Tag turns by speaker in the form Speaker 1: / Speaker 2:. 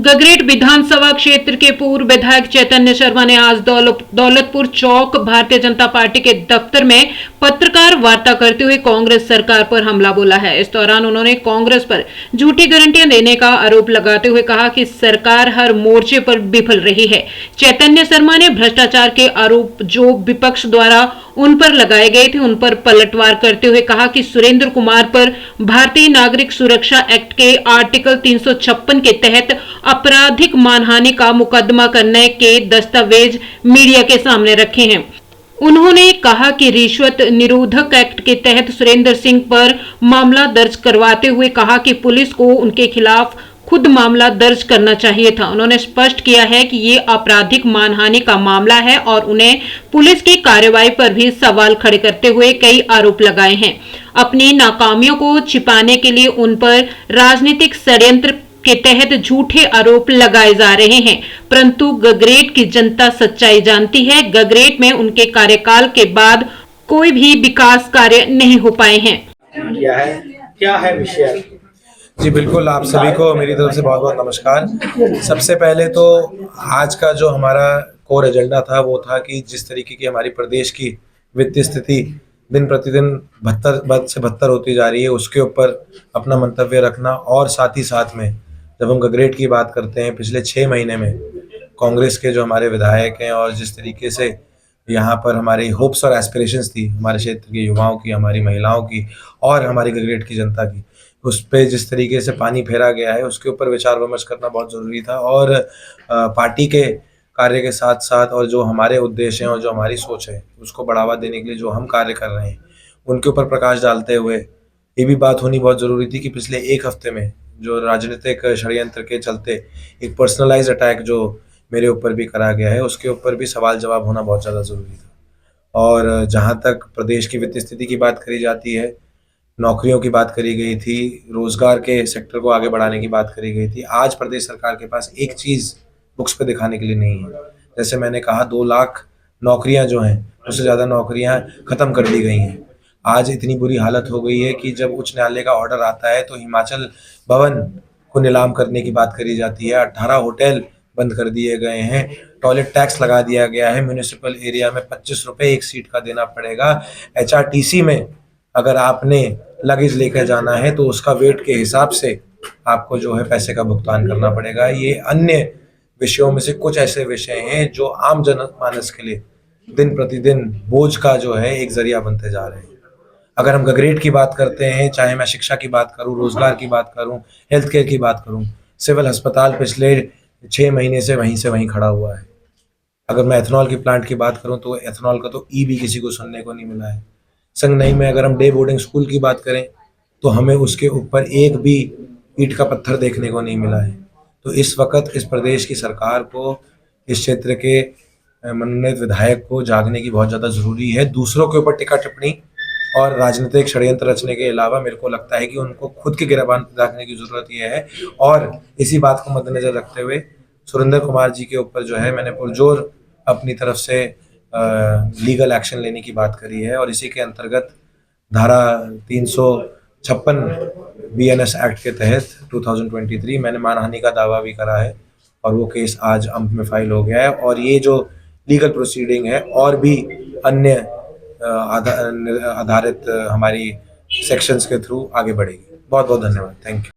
Speaker 1: गगरेट विधानसभा क्षेत्र के पूर्व विधायक चैतन्य शर्मा ने आज दौलतपुर चौक भारतीय जनता पार्टी के दफ्तर में पत्रकार वार्ता करते हुए कांग्रेस सरकार पर हमला बोला है। इस दौरान उन्होंने कांग्रेस पर झूठी गारंटियां देने का आरोप लगाते हुए कहा कि सरकार हर मोर्चे पर विफल रही है। चैतन्य शर्मा ने भ्रष्टाचार के आरोप जो विपक्ष द्वारा उन पर लगाए गए थे उन पर पलटवार करते हुए कहा कि सुरेंद्र कुमार पर भारतीय नागरिक सुरक्षा एक्ट के आर्टिकल 356 के तहत आपराधिक मानहानि का मुकदमा करने के दस्तावेज मीडिया के सामने रखे हैं। उन्होंने कहा कि रिश्वत निरोधक एक्ट के तहत सुरेंद्र सिंह पर मामला दर्ज करवाते हुए कहा कि पुलिस को उनके खिलाफ खुद मामला दर्ज करना चाहिए था। उन्होंने स्पष्ट किया है कि ये आपराधिक मानहानि का मामला है और उन्हें पुलिस की कार्रवाई पर भी सवाल खड़े करते हुए कई आरोप लगाए हैं। अपनी नाकामियों को छिपाने के लिए उन पर राजनीतिक षड्यंत्र के तहत झूठे आरोप लगाए जा रहे हैं, परंतु गगरेट की जनता सच्चाई जानती है। गगरेट में उनके कार्यकाल के बाद कोई भी विकास कार्य नहीं हो पाए हैं।
Speaker 2: क्या है विषय?
Speaker 3: जी बिल्कुल, आप सभी को मेरी तरफ से बहुत बहुत नमस्कार। सबसे पहले तो आज का जो हमारा कोर एजेंडा था वो था कि जिस तरीके की हमारी प्रदेश की वित्तीय स्थिति दिन प्रतिदिन बद से बदतर होती जा रही है उसके ऊपर अपना मंतव्य रखना, और साथ ही साथ में जब हम गगरेट की बात करते हैं पिछले 6 महीने में कांग्रेस के जो हमारे विधायक हैं और जिस तरीके से यहाँ पर हमारी होप्स और एस्पिरेशंस थी हमारे क्षेत्र के युवाओं की, हमारी महिलाओं की और हमारी गगरेट की जनता की, उस पर जिस तरीके से पानी फेरा गया है उसके ऊपर विचार विमर्श करना बहुत ज़रूरी था। और पार्टी के कार्य के साथ साथ और जो हमारे उद्देश्य हैं और जो हमारी सोच है उसको बढ़ावा देने के लिए जो हम कार्य कर रहे हैं उनके ऊपर प्रकाश डालते हुए ये भी बात होनी बहुत ज़रूरी थी कि पिछले 1 हफ्ते में जो राजनीतिक षड्यंत्र के चलते एक पर्सनलाइज अटैक जो मेरे ऊपर भी करा गया है उसके ऊपर भी सवाल जवाब होना बहुत ज़्यादा ज़रूरी था। और जहाँ तक प्रदेश की वित्तीय स्थिति की बात करी जाती है, नौकरियों की बात करी गई थी, रोजगार के सेक्टर को आगे बढ़ाने की बात करी गई थी, आज प्रदेश सरकार के पास एक चीज़ बुक्स पे दिखाने के लिए नहीं है। जैसे मैंने कहा 2 लाख नौकरियां जो हैं उससे ज़्यादा नौकरियां ख़त्म कर दी गई हैं। आज इतनी बुरी हालत हो गई है कि जब उच्च न्यायालय का ऑर्डर आता है तो हिमाचल भवन को नीलाम करने की बात करी जाती है। 18 होटल बंद कर दिए गए हैं, टॉयलेट टैक्स लगा दिया गया है, म्यूनिसिपल एरिया में 25 रुपये एक सीट का देना पड़ेगा। HRTC में अगर आपने लगेज लेकर जाना है तो उसका वेट के हिसाब से आपको जो है पैसे का भुगतान करना पड़ेगा। ये अन्य विषयों में से कुछ ऐसे विषय हैं जो आम जनमानस के लिए दिन प्रतिदिन बोझ का जो है एक जरिया बनते जा रहे हैं। अगर हम गगरेट की बात करते हैं, चाहे मैं शिक्षा की बात करूं, रोजगार की बात करूं, हेल्थ केयर की बात करूं, सिविल अस्पताल पिछले 6 महीने से वहीं खड़ा हुआ है। अगर मैं एथनॉल की प्लांट की बात करूं तो एथनॉल का तो भी किसी को सुनने को नहीं मिला है। संगनई में अगर हम डे बोर्डिंग स्कूल की बात करें तो हमें उसके ऊपर एक भी ईंट का पत्थर देखने को नहीं मिला है। तो इस वक्त इस प्रदेश की सरकार को, इस क्षेत्र के मनोनीत विधायक को जागने की बहुत ज़्यादा ज़रूरी है। दूसरों के ऊपर टिक्का टिप्पणी और राजनीतिक षड्यंत्र रचने के अलावा मेरे को लगता है कि उनको खुद की गिरबान रखने की ज़रूरत यह है। और इसी बात को मद्देनजर रखते हुए सुरेंद्र कुमार जी के ऊपर जो है मैंने पुरजोर अपनी तरफ से लीगल एक्शन लेने की बात करी है। और इसी के अंतर्गत धारा 356 BNS एक्ट के तहत 2023 मैंने मानहानि का दावा भी करा है और वो केस आज अंत में फाइल हो गया है। और ये जो लीगल प्रोसीडिंग है और भी अन्य आधारित हमारी सेक्शंस के थ्रू आगे बढ़ेगी। बहुत बहुत धन्यवाद। Thank you.